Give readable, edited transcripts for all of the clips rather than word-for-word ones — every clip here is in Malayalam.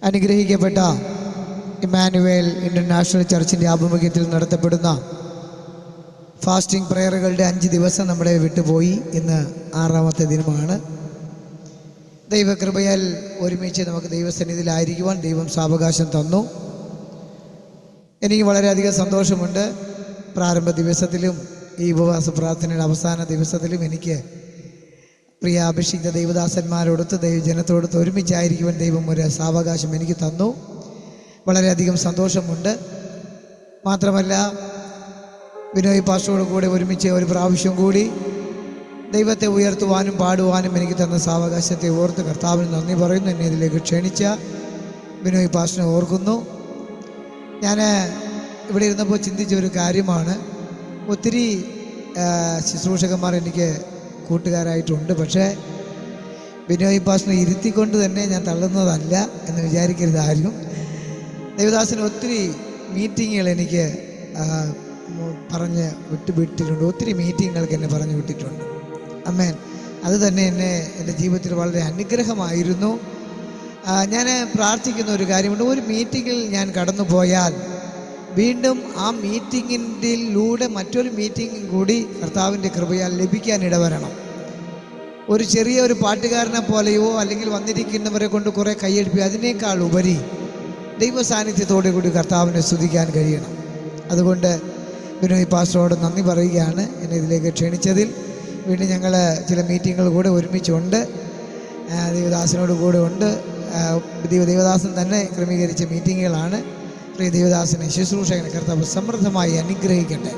അനുഗ്രഹിക്കപ്പെട്ട ഇമ്മാനുവേൽ ഇൻ്റർനാഷണൽ ചർച്ചിൻ്റെ ആഭിമുഖ്യത്തിൽ നടത്തപ്പെടുന്ന ഫാസ്റ്റിംഗ് പ്രയറുകളുടെ 5 ദിവസം നമ്മളെ വിട്ടുപോയി. ഇന്ന് 6ാമത്തെ ദിനമാണ്. ദൈവകൃപയാൽ ഒരുമിച്ച് നമുക്ക് ദൈവസന്നിധിയിലായിരിക്കുവാൻ ദൈവം സാവകാശം തന്നു. എനിക്ക് വളരെയധികം സന്തോഷമുണ്ട്. പ്രാരംഭ ദിവസത്തിലും ഈ ഉപവാസ പ്രാർത്ഥനയുടെ അവസാന ദിവസത്തിലും എനിക്ക് പ്രിയ അഭിഷിക്ത ദൈവദാസന്മാരോടൊത്ത് ദൈവജനത്തോടൊത്ത് ഒരുമിച്ചായിരിക്കുവാൻ ദൈവം ഒരു സാവകാശം എനിക്ക് തന്നു. വളരെയധികം സന്തോഷമുണ്ട്. മാത്രമല്ല, ബിനോയ് പാസ്റ്ററോട് കൂടെ ഒരുമിച്ച് ഒരു പ്രാവശ്യം കൂടി ദൈവത്തെ ഉയർത്തുവാനും പാടുവാനും എനിക്ക് തന്ന സാവകാശത്തെ ഓർത്ത് കർത്താവിന് നന്ദി പറയുന്നു. എന്നെ ഇതിലേക്ക് ക്ഷണിച്ച ബിനോയ് പാസ്റ്ററിനെ ഓർക്കുന്നു. ഞാൻ ഇവിടെ ഇരുന്നപ്പോൾ ചിന്തിച്ച ഒരു കാര്യമാണ്. ഒത്തിരി ശുശ്രൂഷകന്മാർ എനിക്ക് കൂട്ടുകാരായിട്ടുണ്ട്. പക്ഷേ ബിനോയ് പാസ്റ്ററിനെ ഇരുത്തിക്കൊണ്ട് തന്നെ ഞാൻ തള്ളുന്നതല്ല എന്ന് വിചാരിക്കരുത് ആരും. ദേവദാസന് ഒത്തിരി മീറ്റിങ്ങുകൾ എനിക്ക് പറഞ്ഞ് വിട്ടിട്ടുണ്ട്. ഒത്തിരി മീറ്റിങ്ങുകൾക്ക് എന്നെ പറഞ്ഞു വിട്ടിട്ടുണ്ട്. അമ്മേൻ. അത് തന്നെ എൻ്റെ ജീവിതത്തിൽ വളരെ അനുഗ്രഹമായിരുന്നു. ഞാൻ പ്രാർത്ഥിക്കുന്ന ഒരു കാര്യമുണ്ട്. ഒരു മീറ്റിങ്ങിൽ ഞാൻ കടന്നു പോയാൽ വീണ്ടും ആ മീറ്റിങ്ങിലൂടെ മറ്റൊരു മീറ്റിംഗും കൂടി കർത്താവിൻ്റെ കൃപയാൽ ലഭിക്കാൻ ഇടവരണം. ഒരു ചെറിയ ഒരു പാട്ടുകാരനെ പോലെയോ അല്ലെങ്കിൽ വന്നിരിക്കുന്നവരെ കൊണ്ട് കുറേ കൈയടിപ്പിക്കുക, അതിനേക്കാൾ ഉപരി ദൈവ സാന്നിധ്യത്തോടു കൂടി കർത്താവിനെ സ്തുതിക്കാൻ കഴിയണം. അതുകൊണ്ട് ബിനോയ് പാസ്റ്ററോട് നന്ദി പറയുകയാണ് എന്നെ ഇതിലേക്ക് ക്ഷണിച്ചതിൽ. വീണ്ടും ഞങ്ങൾ ചില മീറ്റിങ്ങുകൾ കൂടെ ഒരുമിച്ചുണ്ട്. ദൈവദാസനോട് കൂടെ ഉണ്ട്. ദൈവദാസൻ തന്നെ ക്രമീകരിച്ച മീറ്റിങ്ങുകളാണ്. പ്രിയ ദൈവദാസനെ ശുശ്രൂഷകനെ കർത്താവ് സമൃദ്ധമായി അനുഗ്രഹിക്കട്ടെ.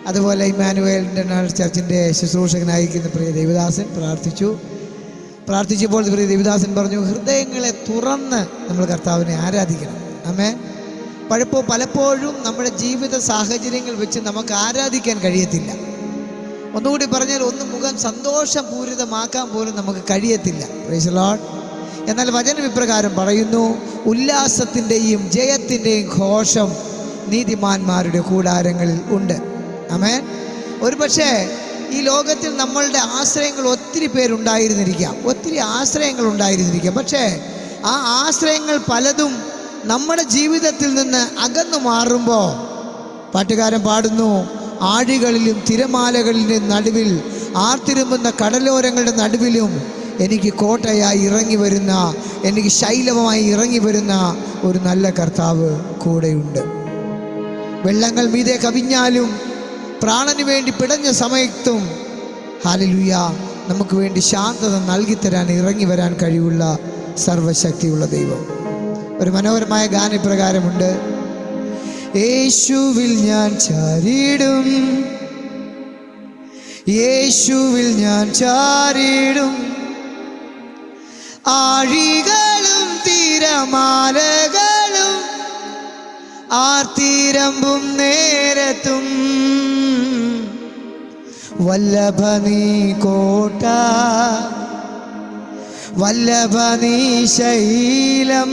അതുപോലെ ഇമ്മാനുവേൽ ഇൻ്റർനാഷണൽ ചർച്ചിൻ്റെ ശുശ്രൂഷകനായിരിക്കുന്ന പ്രിയ ദൈവദാസൻ പ്രാർത്ഥിച്ചപ്പോൾ പ്രിയ ദൈവദാസൻ പറഞ്ഞു, ഹൃദയങ്ങളെ തുറന്ന് നമ്മൾ കർത്താവിനെ ആരാധിക്കണം. ആമേൻ. പലപ്പോഴും നമ്മുടെ ജീവിത സാഹചര്യങ്ങൾ വെച്ച് നമുക്ക് ആരാധിക്കാൻ കഴിയത്തില്ല. ഒന്നുകൂടി പറഞ്ഞാൽ മുഖം സന്തോഷപൂരിതമാക്കാൻ പോലും നമുക്ക് കഴിയത്തില്ല. Praise the Lord. എന്നാൽ വചനം ഇപ്രകാരം പറയുന്നു, ഉല്ലാസത്തിൻ്റെയും ജയത്തിൻ്റെയും ഘോഷം നീതിമാന്മാരുടെ കൂടാരങ്ങളിൽ ഉണ്ട്. ആമേൻ. ഒരു പക്ഷേ ഈ ലോകത്തിൽ നമ്മളുടെ ആശ്രയങ്ങൾ ഒത്തിരി പേരുണ്ടായിരുന്നിരിക്കാം, ഒത്തിരി ആശ്രയങ്ങൾ ഉണ്ടായിരുന്നിരിക്കാം. പക്ഷേ ആ ആശ്രയങ്ങൾ പലതും നമ്മുടെ ജീവിതത്തിൽ നിന്ന് അകന്നു മാറുമ്പോൾ പാട്ടുകാരൻ പാടുന്നു, ആഴികളിലും തിരമാലകളിലും നടുവിൽ ആർത്തിരുമ്പുന്ന കടലോരങ്ങളുടെ നടുവിലും എനിക്ക് കോട്ടയായി ഇറങ്ങി വരുന്ന, എനിക്ക് ശൈലമായി ഇറങ്ങി വരുന്ന ഒരു നല്ല കർത്താവ് കൂടെയുണ്ട്. വെള്ളങ്ങൾ മീതെ കവിഞ്ഞാലും പ്രാണന് വേണ്ടി പിടഞ്ഞ സമയത്തും ഹല്ലേലൂയ നമുക്ക് വേണ്ടി ശാന്തത നൽകിത്തരാൻ ഇറങ്ങി വരാൻ കഴിവുള്ള സർവശക്തിയുള്ള ദൈവം. ഒരു മനോഹരമായ ഗാനപ്രകാരമുണ്ട്. യേശുവിൽ ഞാൻ ചാരിടും, യേശുവിൽ ഞാൻ ചാരിടും, ആഴികളും തിരമാലകളും ആർത്തിരമ്പും നേരത്തും വല്ലഭ നീ കോട്ട, വല്ലഭ നീ ശൈലം,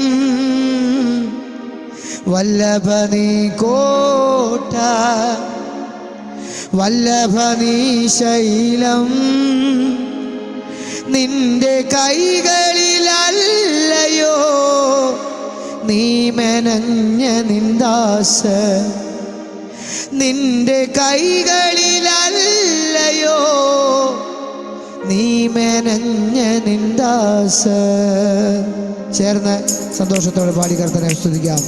വല്ലഭ നീ കോട്ട, വല്ലഭ നീ ശൈലം, നിന്റെ കൈകളിലല്ലയോ നീ മെനഞ്ഞ നിന്ദാസ, നിന്റെ കൈകളിലല്ലയോ നീ മെനഞ്ഞ നിന്ദാസ. ചേർന്ന് സന്തോഷത്തോടെ പാടി കർത്തനെ സ്തുതിക്കാം.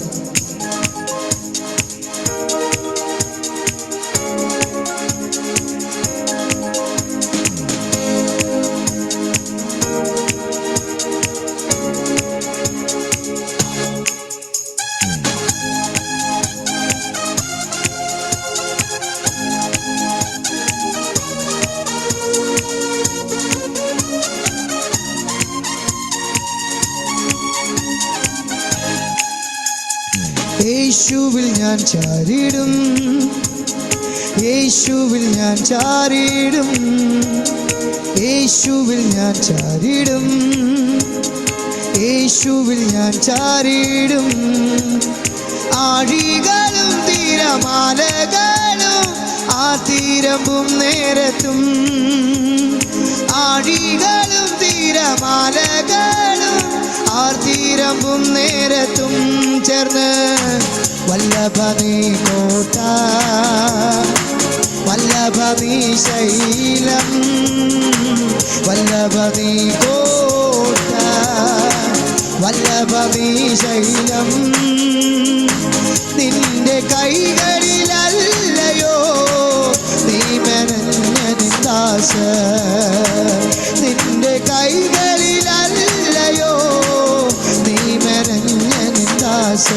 യേശുവിൽ ഞാൻ ചാരിടും, യേശുവിൽ ഞാൻ ചാരിടും, യേശുവിൽ ഞാൻ ചാരിടും, യേശുവിൽ ഞാൻ ചാരിടും, ആഴികളും തിരമാലകളും ആർത്തിരമ്പും നേരത്തും, ആഴികളും തിരമാലകളും ആർത്തിരം ആർത്തിരമ്പും നേരത്തും ചേർന്ന് വല്ലഭനീ കോട്ട വല്ലഭനീ ശൈലം വല്ലഭനീ കോട്ട വല്ലഭനീ ശൈലം നിന്റെ കൈകളിലല്ലയോ നീ മെനഞ്ഞ നിന്ദാശ നിന്റെ കൈകളിലല്ലയോ നീ മെനഞ്ഞ നിന്ദാശ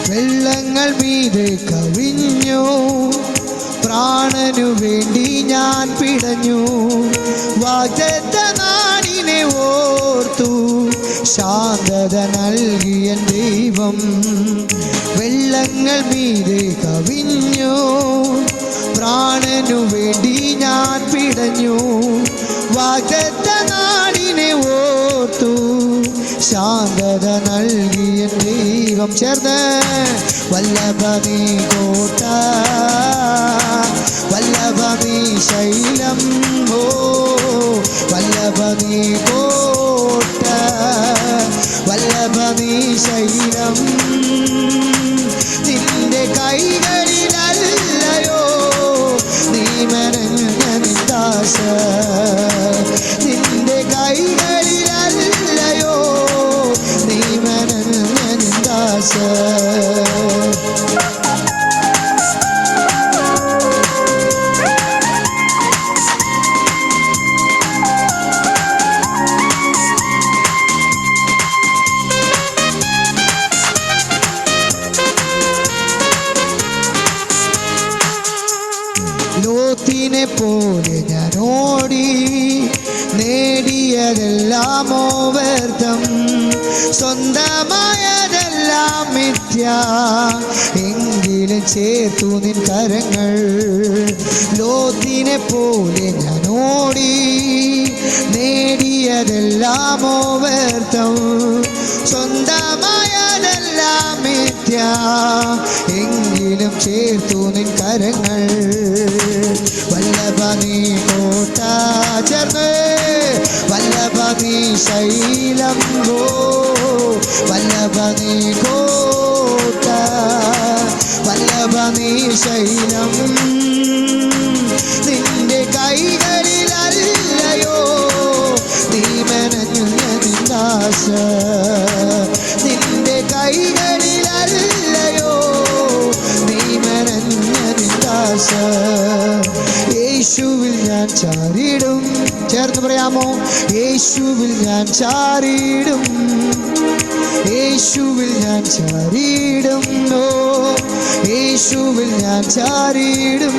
വെള്ളങ്ങൾ മീതെ കവിഞ്ഞു പ്രാണനു വേണ്ടി ഞാൻ പിടഞ്ഞു വാഗ്ദത്ത നാടിനെ ഓർത്തു ശാന്തത നൽകിയ ദൈവം വെള്ളങ്ങൾ മീതെ കവിഞ്ഞു പ്രാണനു വേണ്ടി ഞാൻ പിടഞ്ഞു വാഗ്ദത്ത നാടിനെ ഓർത്തു ശാന്തത നൽകിയ ദൈവം ചേർന്ന് വല്ലഭനീ കോട്ട വല്ലഭനീ ശൈലം ഓ വല്ലഭനീ കോട്ട വല്ലഭനീ ശൈലം നിന്റെ കൈകളിലല്ലയോ നീ മെനഞ്ഞ നിന്ദാശ നിന്റെ കൈകളിലല്ലയോ നീ മെനഞ്ഞ നിന്ദാശ ലോത്തിനെ പോലെ ഞാൻ ഓടി നേടിയതെല്ലാമോ വ്യർത്ഥം സ്വന്തമായതെല്ലാം മിഥ്യ എങ്കിലും ചേർത്തു നിൻ കരങ്ങൾ ലോത്തിനെ പോലെ ഞാൻ ഓടി നേടിയതെല്ലാമോ വ്യർത്ഥം സ്വന്തമായതെല്ലാം മിഥ്യ എങ്കിലും ചേർത്തു നിൻ കരങ്ങൾ വല്ലഭനീ കോട്ട ചേർന്ന് വല്ലഭനീ ശൈലം ഗോ വല്ലഭനീ കോട്ട വല്ലഭനീ ശൈലം നിന്റെ കൈകളിലല്ലയോ നീ മെനഞ്ഞ നിന്ദാശ നിന്റെ കൈകളിലല്ലയോ നീ മെനഞ്ഞ നിന്ദാശ യേശുവിൽ ഞാൻ ചാരിടും ചേർന്ന് പറയാമോ യേശുവിൽ ഞാൻ ചാരിടും യേശുവിൽ ഞാൻ ചാരിടും ഓ യേശുവിൽ ഞാൻ ചാരിടും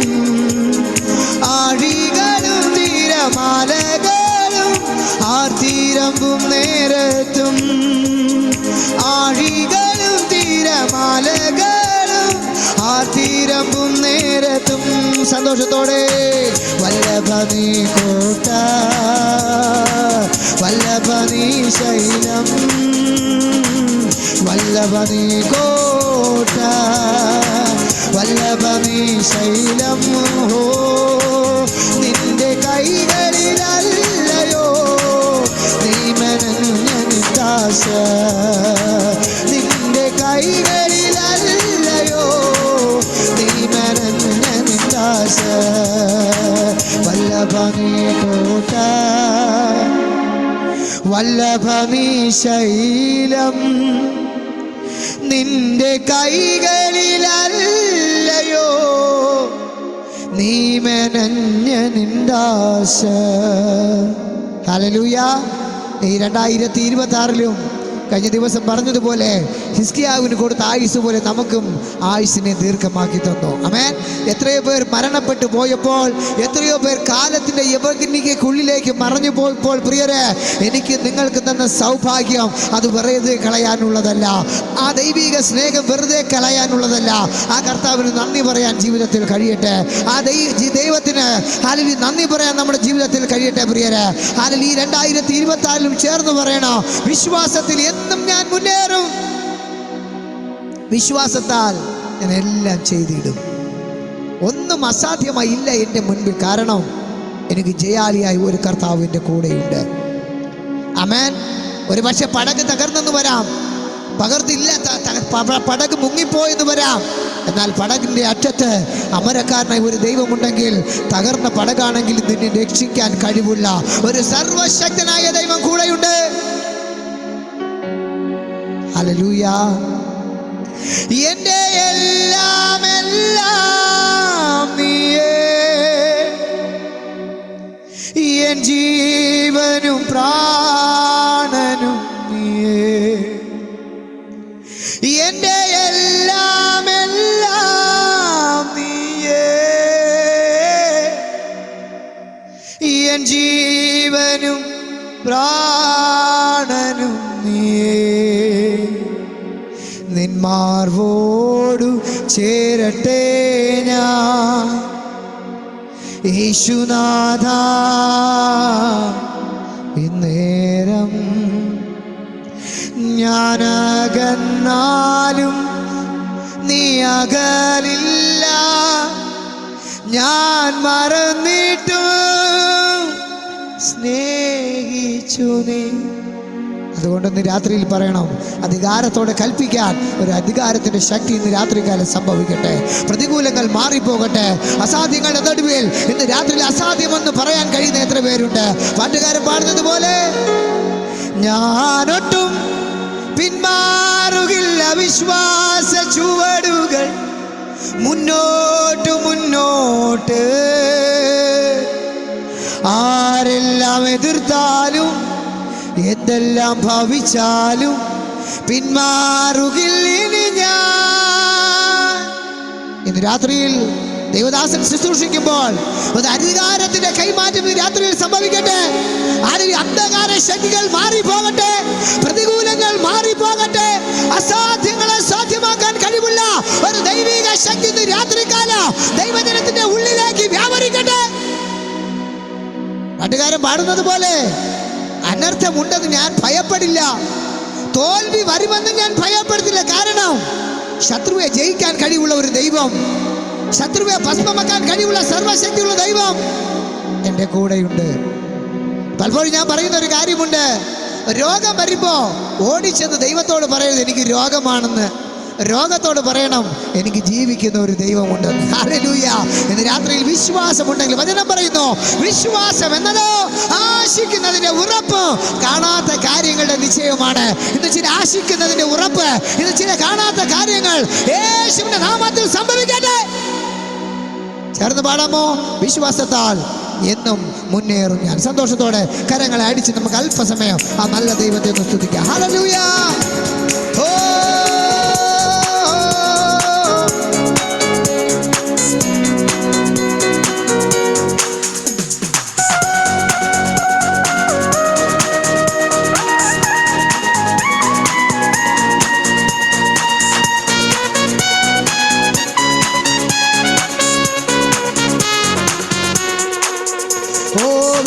ആഴികളും തിരമാലകളും ആർത്തിരമ്പും നേരത്തും ആഴികളും തിരമാലകളും ആർത്തിരമ്പും നേരത്തും സന്തോഷത്തോടെ വല്ലഭനീ കോട്ട വല്ലഭനീ ശൈലം വല്ലഭനീ കോട്ട വല്ലഭനീ ശൈലം ഹോ നിന്റെ കൈകളിലല്ലയോ നീ മെനഞ്ഞ നിന്ദാശ നിന്റെ കൈകളിലല്ലയോ നീ മെനഞ്ഞ നിന്ദാശ വല്ലഭനീ കോട്ട വല്ലഭനീ ശൈലം നിന്റെ കൈകളിലല്ലയോ നീ മെനഞ്ഞ നിന്ദാശ ഹല്ലേലൂയ ഈ 2026 കഴിഞ്ഞ ദിവസം പറഞ്ഞതുപോലെ ഹിസ്കിയാവിന് കൊടുത്ത ആയുസ് പോലെ നമുക്കും ആയുസിനെ ദീർഘമാക്കി തന്നു. ആമേൻ. എത്രയോ പേർ മരണപ്പെട്ടു പോയപ്പോൾ, എത്രയോ പേർ കാലത്തിൻ്റെ യവനികയ്ക്കുള്ളിലേക്ക് മറഞ്ഞു പോയപ്പോൾ, പ്രിയരെ, എനിക്ക് നിങ്ങൾക്ക് തന്ന സൗഭാഗ്യം അത് വെറുതെ കളയാനുള്ളതല്ല. ആ ദൈവിക സ്നേഹം വെറുതെ കളയാനുള്ളതല്ല. ആ കർത്താവിന് നന്ദി പറയാൻ ജീവിതത്തിൽ കഴിയട്ടെ. ആ ദൈവത്തിന് ഹല്ലേലൂയ നന്ദി പറയാൻ നമ്മുടെ ജീവിതത്തിൽ കഴിയട്ടെ പ്രിയരെ. ഹല്ലേലൂയ. ഈ 2024 ചേർന്ന് പറയണം, വിശ്വാസത്തിൽ എന്നും ഞാൻ മുന്നേറും. വിശ്വാസത്താൽ ഞാൻ എല്ലാം ചെയ്തിടും. ഒന്നും അസാധ്യമായി ഇല്ല എൻ്റെ മുൻപിൽ. കാരണം എനിക്ക് ജയാളിയായി ഒരു കർത്താവിൻ്റെ കൂടെയുണ്ട്. ആമേൻ. ഒരു പക്ഷെ പടക് തകർന്നെന്ന് വരാം, പടക് മുങ്ങിപ്പോയെന്ന് വരാം. എന്നാൽ പടകിൻ്റെ അറ്റത്ത് അമരക്കാരനായി ഒരു ദൈവമുണ്ടെങ്കിൽ, തകർന്ന പടകാണെങ്കിൽ നിന്നെ രക്ഷിക്കാൻ കഴിവുള്ള ഒരു സർവശക്തനായ ദൈവം കൂടെയുണ്ട്. ഹല്ലേലൂയ. എൻ്റെ എല്ലാം എല്ലാം നീയേ, എൻ ജീവനും പ്രാണനും നീയേ, എൻ്റെ എല്ലാം എല്ലാം നീയേ, എൻ ജീവനും പ്രാണനും നീയേ. നിന്മാർവോടു ചേരട്ടെ ഞാൻ യേശുനാഥ, ഇന്നേരം ഞാനകന്നാലും നീ അകലില്ല, ഞാൻ മറന്നിട്ടും സ്നേഹിച്ചു നീ. അതുകൊണ്ട് ഇന്ന് രാത്രിയിൽ പറയണം, അധികാരത്തോടെ കൽപ്പിക്കാൻ ഒരു അധികാരത്തിൻ്റെ ശക്തി ഇന്ന് രാത്രികാലം സംഭവിക്കട്ടെ. പ്രതികൂലങ്ങൾ മാറിപ്പോകട്ടെ. അസാധ്യങ്ങളുടെ നടുവിൽ ഇന്ന് രാത്രിയിൽ അസാധ്യമെന്ന് പറയാൻ കഴിയുന്ന എത്ര പേരുണ്ട്? പാട്ടുകാരൻ പാടുന്നത് പോലെ, ഞാനൊട്ടും പിന്മാറുകില്ല, വിശ്വാസ ചുവടുകൾ മുന്നോട്ട് മുന്നോട്ട്. ആരെല്ലാം എതിർത്താലും എന്തെല്ലാം ഭവിച്ചാലും പിന്മാറുകില്ല ഇനി ഞാൻ. ഇന്ന് രാത്രിയിൽ ദൈവദാസൻ ശുശ്രൂഷിക്കുമ്പോൾ ഒരു അധികാരത്തിന്റെ കൈമാറ്റം ഈ രാത്രിയിൽ സംഭവിക്കട്ടെ. അന്ധകാര ശക്തികൾ മാറിപ്പോകട്ടെ, പ്രതികൂലങ്ങൾ മാറിപ്പോകട്ടെ. അസാധ്യങ്ങളെ സാധ്യമാക്കാൻ കഴിവുള്ള ഒരു ദൈവിക ശക്തി ഇന്ന് രാത്രികാല ദൈവജനത്തിന്റെ ഉള്ളിലേക്ക് വ്യാപരിക്കട്ടെ. പാട്ടുകാരൻ പാടുന്നത് പോലെ, അനർത്ഥമുണ്ടെന്ന് ഞാൻ ഭയപ്പെടില്ല, തോൽവി വരുമെന്ന് ഞാൻ ഭയപ്പെടുത്തില്ല. കാരണം ശത്രുവെ ജയിക്കാൻ കഴിവുള്ള ഒരു ദൈവം, ശത്രുവെ ഭസ്മമാക്കാൻ കഴിവുള്ള സർവശക്തിയുള്ള ദൈവം എൻ്റെ കൂടെയുണ്ട്. പലപ്പോഴും ഞാൻ പറയുന്ന ഒരു കാര്യമുണ്ട്, രോഗം വരുമ്പോൾ ഓടിച്ചെന്ന് ദൈവത്തോട് പറയരുത് എനിക്ക് രോഗമാണെന്ന്. രോഗത്തോട് പറയണം എനിക്ക് ജീവിക്കുന്ന ഒരു ദൈവമുണ്ട്. ഹല്ലേലൂയ. ഇന്ന് രാത്രിയിൽ വിശ്വാസമുണ്ടെങ്കിൽ, വചനം പറയുന്നു, വിശ്വാസം എന്നതോ ആശിക്കുന്നതിന്റെ ഉറപ്പ്, കാണാത്ത കാര്യങ്ങളുടെ നിശ്ചയമാണ്. ഇന്ന് ചില ആശിക്കുന്നതിന്റെ ഉറപ്പ്, ഇന്ന് ചില കാണാത്ത കാര്യങ്ങൾ യേശുവിന്റെ നാമത്തിൽ സംഭവിക്കട്ടെ. ചേർന്ന് പാടാമോ? വിശ്വാസത്താൽ എന്നും മുന്നേറും ഞാൻ. സന്തോഷത്തോടെ കരങ്ങളെ അടിച്ച് നമുക്ക് അല്പസമയം ആ നല്ല ദൈവത്തെ ഒന്ന് സ്തുതിക്കാം. ഹല്ലേലൂയ.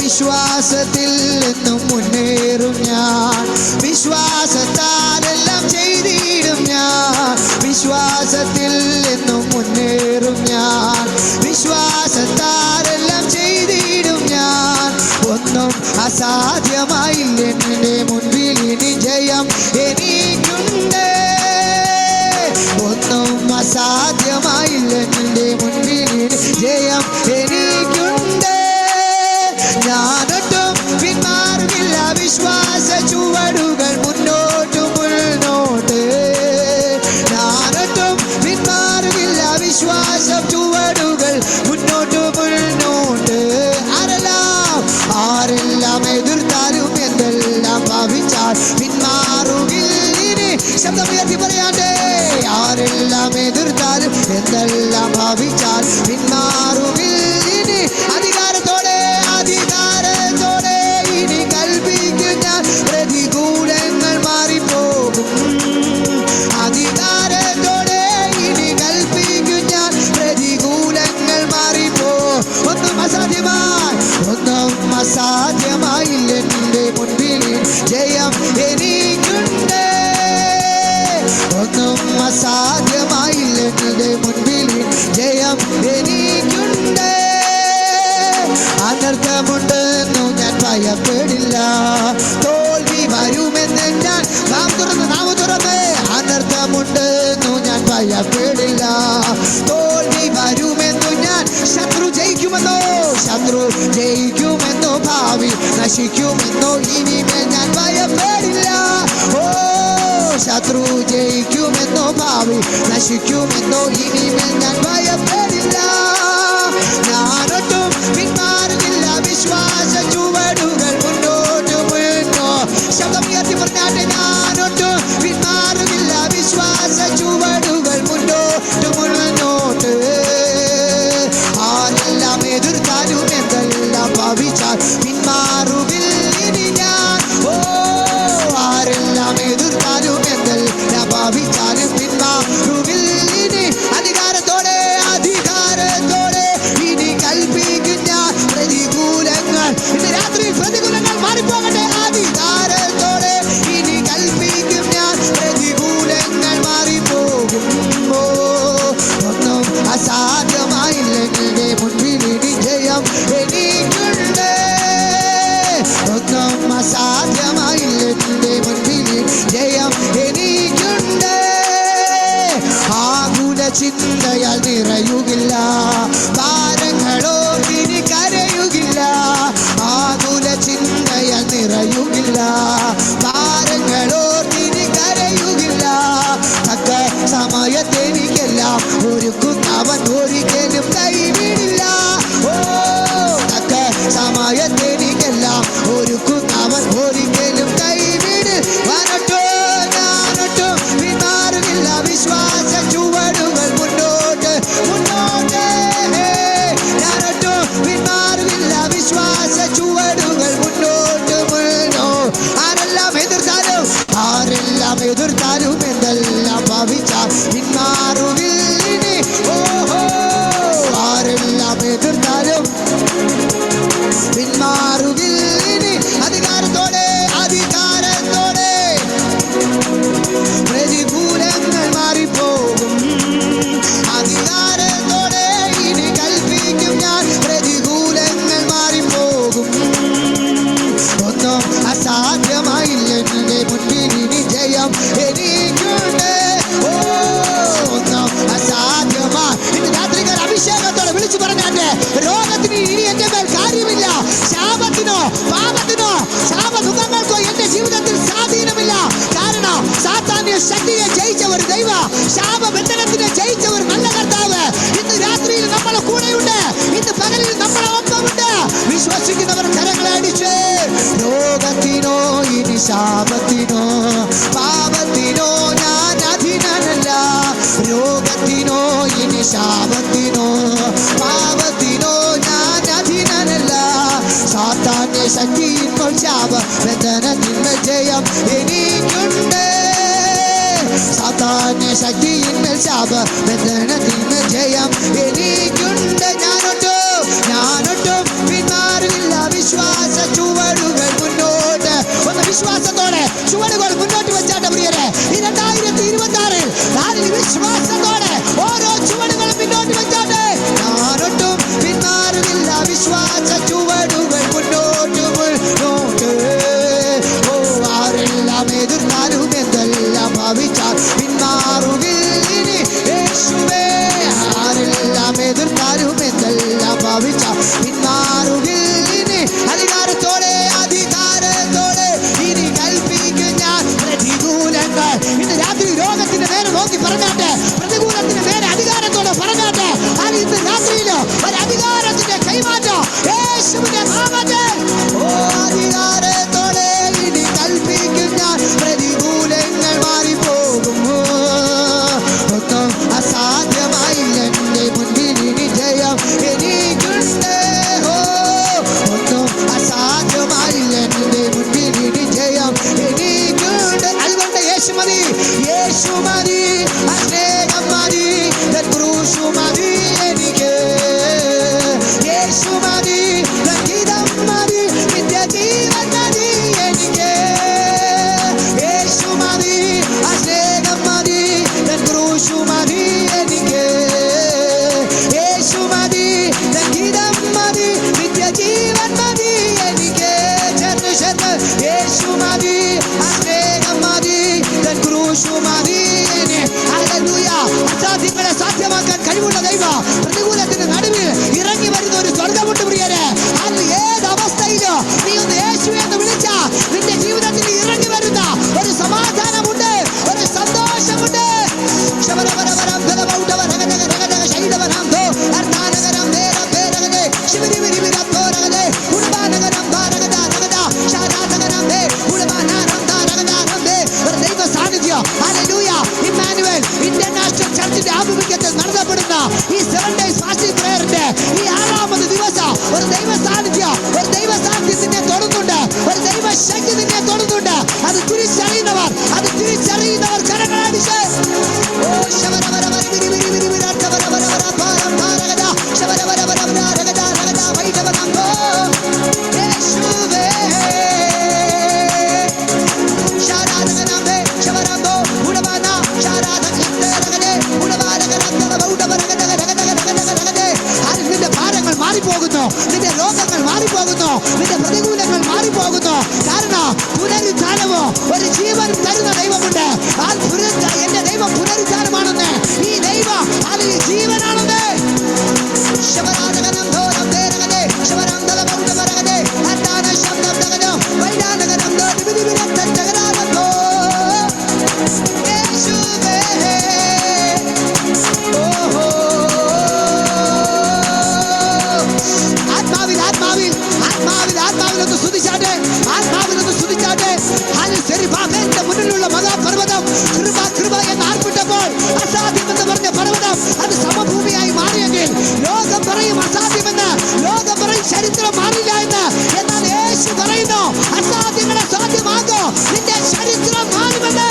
വിശ്വാസത്തിൽ എന്നും മുന്നേറും ഞാൻ, വിശ്വാസത്താലെല്ലാം ചെയ്തിടും ഞാൻ. വിശ്വാസത്തിൽ എന്നും മുന്നേറും ഞാൻ, വിശ്വാസത്താലെല്ലാം ചെയ്തിടും ഞാൻ. ഒന്നും അസാധ്യമായില്ല എൻ്റെ മുൻപിൽ, ഇനി ജയം എനിക്കുണ്ട്. ഒന്നും അസാധ്യമായില്ല എൻ്റെ മുൻപിൽ, ഇനി ജയം എനിക്കുണ്ട്. ഞാനൊട്ടും പിന്മാറുകില്ല, വിശ്വാസ ചുവ എന്തെല്ലാം ഭാവിച്ചാൽ പിന്മാറുകില്ല. അധികാരത്തോടെ ഇനി കൽപ്പിക്കും ഞാൻ, പ്രതികൂലങ്ങൾ മാറിപ്പോകും. അധികാരത്തോടെ ഇനി കൽപ്പിക്കും ഞാൻ, പ്രതികൂലങ്ങൾ മാറിപ്പോകും. ഒന്നും അസാധ്യമായില്ല എൻ്റെ മുൻപിൽ ജയം എനിക്കുണ്ട്. ഒന്നും അസാധ്യമായില്ല എൻ്റെ മുൻപിൽ ജയം എനിക്കുണ്ട്. അനർത്ഥമുണ്ടെന്നു ഞാൻ ഭയപ്പെടില്ല, തോൽവി വരുമെന്ന് ഞാൻ നാം തുറന്ന് അനർത്ഥമുണ്ടെന്നു ഞാൻ ഭയപ്പെടില്ല, തോൽവി വരുമെന്നു ഞാൻ. ശത്രു ജയിക്കുമെന്നോ ഭാവി നശിക്കുമെന്നോ ഇനിമേൽ ഞാൻ ഭയപ്പെടില്ല. ഓ ശത്രു ജയിക്കുമെന്നോ ഭാവി നശിക്കുമെന്നോ ഇനിമേൽ ഞാൻ ഭയപ്പെടില്ല. ഞാനൊട്ടും പിന്മാറുന്നില്ല, വിശ്വാസ ചുവടുകൾ മുന്നോട്ട് വീണോ. ശബ്ദം ഉയർത്തി പറഞ്ഞാട്ടെ, ഞാനൊട്ടും പിന്മാറുന്നില്ല, വിശ്വാസ ചുവടുകൾ മുന്നോട്ട് മുന്നോട്ട്. ആരെല്ലാം എതിർത്താലും എന്തെല്ലാം ഭാവിച്ചാൽ പിന്മാറുകില്ല ഞാൻ. ഓ ആരെല്ലാം എതിർത്താലും എന്തെല്ലാം ഭാവിച്ചാലും പിന്മാറുകില്ല. അധികാരത്തോടെ ഇനി കൽപ്പിക്കും ഞാൻ, പ്രതികൂലങ്ങൾ ഇന്ന് രാത്രി പ്രതികൂലങ്ങൾ മാറിപ്പോകട്ടെ. അധികാരത്തോടെ ഇനി കൽപ്പിക്കും ഞാൻ, പ്രതികൂലങ്ങൾ മാറിപ്പോകും. ഒന്നും അസാധ്യമായില്ല എൻ്റെ മുൻപിൽ ഇനി ജയം എനിക്കുണ്ട്. ഒന്നും അസാധ്യമായില്ല എൻ്റെ മുൻപിൽ ജയം എനിക്കുണ്ട്. ആകുല ചിന്തയാൽ നിറയുകില്ല, ഭാരങ്ങളോ ഇനി കരയുകില്ല. ആകുല ചിന്തയാൽ നിറയുകില്ല, ഭാരങ്ങളോ ഇനി കരയുകില്ല. തക്ക സമയത്തെനിക്കെല്ലാം ഒരുക്കുന്നവൻ ഒരിക്കലും കൈവിടില്ല. ഓ തക്ക സമയത്തെനിക്കെല്ലാം ഒരുക്കുന്നവൻ ഒരിക്കലും കൈവിടില്ല. ഞാനൊട്ടും പിന്മാറുകില്ല, വിശ്വാസ ചുവടുകൾ മുന്നോട്ട്. ഞാനൊട്ടും പിന്മാറുകില്ല, വിശ്വാസ ചുവടുകൾ മുന്നോട്ട്. ആരെല്ലാം എതിർത്താലും എന്തെല്ലാം ഭാവിച്ചാൽ പിന്മാറുകില്ല. ഓഹോ ആരെല്ലാം എതിർത്താലും പിന്മാറുകില്ല. അധികാരത്തോടെ പ്രതികൂലങ്ങൾ മാറിപ്പോകും. അധികാരത്തോടെ ഇനി കൽപ്പിക്കും ഞാൻ, പ്രതികൂലങ്ങൾ മാറിപ്പോകും. ഒന്നും അസാധ്യമായില്ല എൻ്റെ മുൻപിൽ ഇനി ജയം എനിക്കുണ്ട്. ഓ ഒന്നും അസാധ്യമായി. ഇന്ന് രാത്രികാല അഭിഷേകത്തോടെ വിളിച്ചു പറഞ്ഞാട്ടെ, രോഗത്തിന് ഇനി എൻ്റെ മേൽ കാര്യമില്ല, ശാപത്തിനോ പാപത്തിനോ ശാപദുഃഖങ്ങൾക്കോ എൻ്റെ ജീവിതത്തിൽ സ്വാധീനമില്ല. കാരണം സാത്താന്യ ശക്തിയെ ജയിച്ച ഒരു ദൈവ, ശാപബന്ധനത്തിനെ ജയിച്ച ഒരു നല്ല കർത്താവ് ഇന്ന് രാത്രിയിൽ നമ്മളെ കൂടെയുണ്ട്, ഇന്ന് പകലിൽ നമ്മളെ ഒപ്പമുണ്ട്. വിശ്വസിക്കുന്നവർ കരങ്ങളെ അടിച്ച്, രോഗത്തിനോ ഇനി ശാപത്തിനോ പാപത്തിനോ ഞാൻ അധീനനല്ല. രോഗത്തിനോ ഇനി ശാപത്തിനോ പാപത്തിനോ ഞാൻ അധീനനല്ല. സാത്താന്യ ശക്തിയിന്മേൽ ശാപബന്ധനത്തിന്മേൽ ജയം എനിക്കുണ്ട്. സാത്താന്യ ശക്തിയിന്മേൽ ശാപബന്ധനത്തിന്മേൽ ജയം എനിക്കുണ്ട്. ഞാനൊട്ടും പിന്മാറില്ല, വിശ്വാസ ചുവടുകൾ മുന്നോട്ട്. ഒന്ന് വിശ്വാസത്തോടെ ചുവടുകൾ മുന്നോട്ട് വെച്ചാട്ടെ പ്രിയരെ. ഈ 2026 വിശ്വാസത്തോടെ ഓരോ ചുവടുകളും മുന്നോട്ട് വെച്ചാട്ടെ. ഞാനൊട്ടും പിന്മാറുന്നില്ല, വിശ്വാസ ചുവടുകൾ മുന്നോട്ട്. ഓ ആരെല്ലാം എതിർത്താലും എന്തെല്ലാം ഭാവിച്ചാൽ പിന്മാറുകില്ല. യേശുവേ കഴിവുള്ള ദൈവം പ്രതികൂലത്തിന്റെ നടുവിൽ ഇറങ്ങി വരുന്ന ഒരു സ്വർഗമുണ്ട് പ്രിയരെ. അത് ഏത് അവസ്ഥയിലോ നീ ഒന്ന് യേശുവെ എന്ന് വിളിച്ചാൽ നിന്റെ ജീവിതത്തിൽ ഇറങ്ങി വരുന്ന ഒരു സമാധാനമുണ്ട്, ഒരു സന്തോഷമുണ്ട്. ഇന്റർനാഷണൽ ചർച്ചിന്റെ ആഭിമുഖ്യത്തിൽ നടത്തപ്പെടുന്ന ഈ 7 days fasting prayerന്റെ ഈ 6ാമത് ദിവസം ഒരു ദൈവ സാന്നിധ്യം നിന്നെ തൊടുന്നുണ്ട്, ഒരു ദൈവ ശക്തി നിന്നെ തൊടുന്നുണ്ട്. അത് തിരിച്ചറിയുന്നവർ കരങ്ങളടിച്ച് നിന്റെ രോഗങ്ങൾ മാറിപ്പോകുന്നു, നിന്റെ പ്രതികൂലങ്ങൾ മാറിപ്പോകുന്നു. കാരണം പുനരുദ്ധാനമോ ഒരു ജീവൻ തരുന്ന ദൈവമുണ്ട്. എന്റെ ദൈവം പുനരുദ്ധാനമാണെന്ന്, ഈ ദൈവം അതിൽ ജീവനാണെന്ന്. മുന്നിലുള്ള മഹാപർവ്വതം കൃപ എന്ന് ആർപ്പിട്ടപ്പോൾ അസാധ്യമെന്ന് പറഞ്ഞ പർവ്വതം അത് സമഭൂമിയായി മാറിയെങ്കിൽ ലോകം പറയും അസാധ്യമെന്ന്, ലോകം പറയും ചരിത്രം മാറില്ല എന്ന്. എന്നാൽ യേശു പറയുന്നു അസാധ്യങ്ങളെ സാധ്യമാകോ, നിന്റെ ചരിത്രം മാറുമെന്ന്.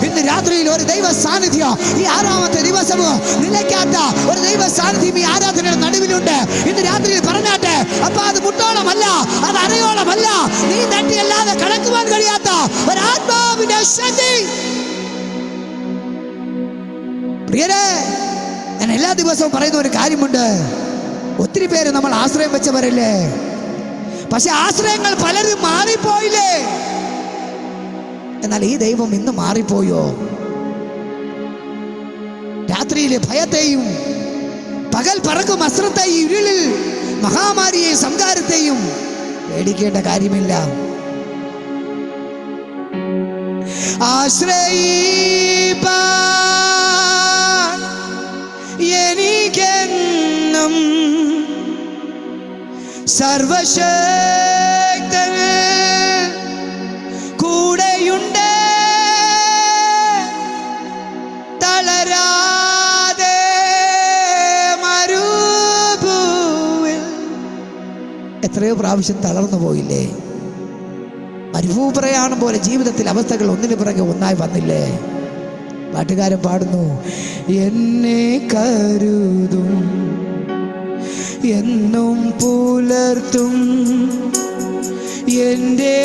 ഇന്ന് രാത്രിയിൽ ഒരു ദൈവ സാന്നിധ്യം ഈ 6ാമത്തെ ദിവസമോ നിലയ്ക്കാത്ത ഒരു ദൈവ സാന്നിധ്യം ഈ ആരാധനയുടെ നടുവിലുണ്ട്. ഇന്ന് രാത്രിയിൽ പറഞ്ഞാട്ടെ, അപ്പൊ അത് മുട്ടോളമല്ല, അത് അരയോളമല്ല, നീ തട്ടിയല്ലാതെ കടക്കുവാൻ കഴിയാത്ത ഒരു ആത്മാവിന്റെ ശക്തി. പ്രിയരെ, ഞാൻ എല്ലാ ദിവസവും പറയുന്ന ഒരു കാര്യമുണ്ട്. ഒത്തിരി പേര് നമ്മൾ ആശ്രയം വെച്ചവരല്ലേ, പക്ഷെ ആശ്രയങ്ങൾ പലരും മാറിപ്പോയില്ലേ. എന്നാൽ ഈ ദൈവം ഇന്ന് മാറിപ്പോയോ? രാത്രിയിലെ ഭയത്തെയും പകൽ പറക്കും അസ്ത്രത്തെയും ഇരുളിൽ മഹാമാരിയെയും സംഹാരത്തെയും പേടിക്കേണ്ട കാര്യമില്ല. ആശ്രയിപ്പാൻ എനിക്കെന്നും സർവശക്തന് കൂടെയുണ്ട്, തളരാതെ മരുഭൂവിൽ. എത്രയോ പ്രാവശ്യം തളർന്നു പോയില്ലേ? മരുഭൂപ്രയാണം പോലെ ജീവിതത്തിൽ അവസ്ഥകൾ ഒന്നിനു പിറകെ ഒന്നായി വന്നില്ലേ? പാട്ടുകാരൻ പാടുന്നു, എന്നെ കരുതും എന്നും പുലർത്തും എൻ്റെ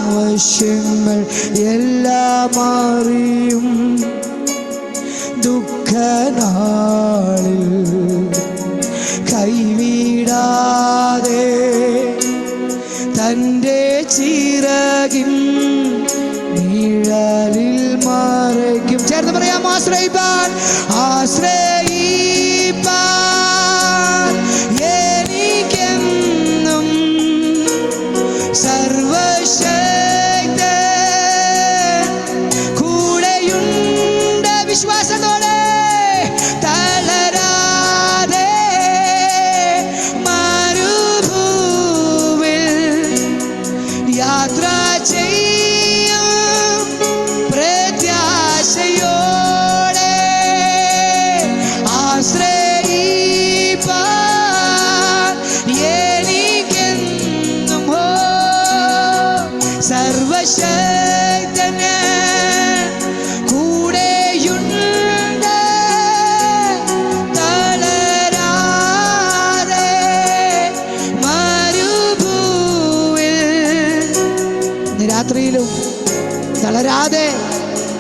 ആവശ്യങ്ങൾ എല്ലാം അറിയും, ദുഃഖനാളിൽ കൈവിടാതെ തൻ്റെ ചിറകിൻ നിഴലിൽ മറയ്ക്കും. ചേർന്ന് പറയാം, ആശ്രയിപ്പാൻ ആശ്രയിപ്പാൻ എനിക്കെന്നും സർവശക്തൻ കൂടെയുണ്ട്. വിശ്വാസത്തോടെ തളരാതെ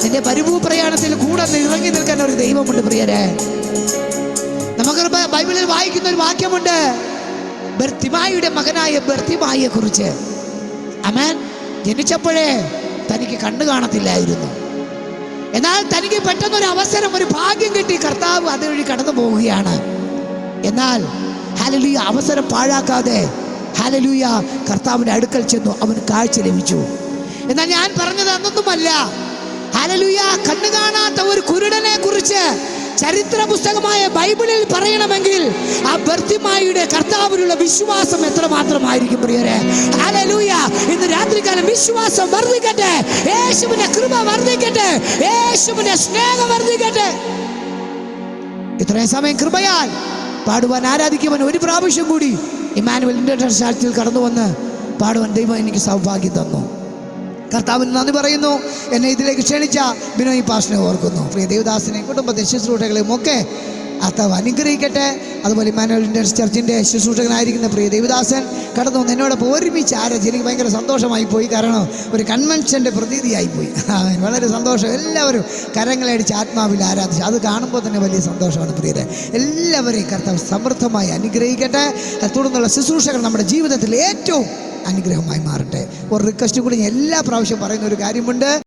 നിന്റെ പരിഭൂപ്രയാണത്തിൽ കൂടെ ഇറങ്ങി നിൽക്കാൻ ഒരു ദൈവമുണ്ട് പ്രിയരെ. നമുക്ക് ബൈബിളിൽ വായിക്കുന്ന ഒരു വാക്യമുണ്ട്, ബർത്തിമായിയുടെ മകനായ ബർത്തിമായിയെ കുറിച്ച്. ആമേൻ. ജനിച്ചപ്പോഴേ തനിക്ക് കണ്ണു കാണത്തില്ലായിരുന്നു. എന്നാൽ തനിക്ക് പെട്ടെന്നൊരു അവസരം, ഒരു ഭാഗ്യം കിട്ടി. കർത്താവ് അതുവഴി കടന്നു പോവുകയാണ്. എന്നാൽ ഹല്ലേലൂയ, അവസരം പാഴാക്കാതെ ഹല്ലേലൂയ കർത്താവിന്റെ അടുക്കൽ ചെന്നു. അവന് കാഴ്ച ലഭിച്ചു. എന്നാൽ ഞാൻ പറഞ്ഞത് അതൊന്നുമല്ല. ഹല്ലേലൂയ, കണ്ണു കാണാത്ത ഒരു കുരുടനെ കുറിച്ച് ചരിത്ര പുസ്തകമായ ബൈബിളിൽ പറയണമെങ്കിൽ ആ ബർത്തിമായിയുടെ കർത്താവിലുള്ള വിശ്വാസം എത്രമാത്രമായിരിക്കും പ്രിയരെ. ഹല്ലേലൂയ, ഇന്ന് രാത്രികാലം വിശ്വാസം വർദ്ധിക്കട്ടെ, യേശുവിന്റെ കൃപ വർദ്ധിക്കട്ടെ, യേശുവിന്റെ സ്നേഹം വർദ്ധിക്കട്ടെ. ഇത്രയും സമയം കൃപയാൽ പാടുവാൻ, ആരാധിക്കുവാൻ ഒരു പ്രാവശ്യം കൂടി ഇമ്മാനുവൽ ഇന്റർനാഷണൽ ചർച്ചിൽ കടന്നു വന്ന് പാടുവാൻ ദൈവം എനിക്ക് സൗഭാഗ്യം തന്നു. കർത്താവിന് നന്ദി പറയുന്നു. എന്നെ ഇതിലേക്ക് ക്ഷണിച്ച ബിനോയ് പാസ്റ്ററിനെ ഓർക്കുന്നു. പ്രിയ ദേവദാസിനെയും കുടുംബത്തെ ശുശ്രൂഷകളെയും ഒക്കെ കർത്താവ് അനുഗ്രഹിക്കട്ടെ. അതുപോലെ ഇമ്മാനുവൽ ഇന്റർനാഷണൽ ചർച്ചിൻ്റെ ശുശ്രൂഷകനായിരിക്കുന്ന പ്രിയ ദേവദാസൻ കടന്നു വന്ന് എന്നോടൊപ്പം ഒരുമിച്ച് ആരാധിച്ചു. എനിക്ക് ഭയങ്കര സന്തോഷമായി പോയി. കാരണം ഒരു കൺവെൻഷൻ്റെ പ്രതീതിയായിപ്പോയി. വളരെ സന്തോഷം. എല്ലാവരും കരങ്ങളടിച്ച് ആത്മാവിൽ ആരാധിച്ചു. അത് കാണുമ്പോൾ തന്നെ വലിയ സന്തോഷമാണ് പ്രിയരെ. എല്ലാവരെയും കർത്താവ് സമൃദ്ധമായി അനുഗ്രഹിക്കട്ടെ. തുടർന്നുള്ള ശുശ്രൂഷകൾ നമ്മുടെ ജീവിതത്തിൽ ഏറ്റവും അനുഗ്രഹമായി മാറട്ടെ. ഒരു റിക്വസ്റ്റ് കൂടി എല്ലാ പ്രാവശ്യം പറയുന്ന ഒരു കാര്യമുണ്ട്.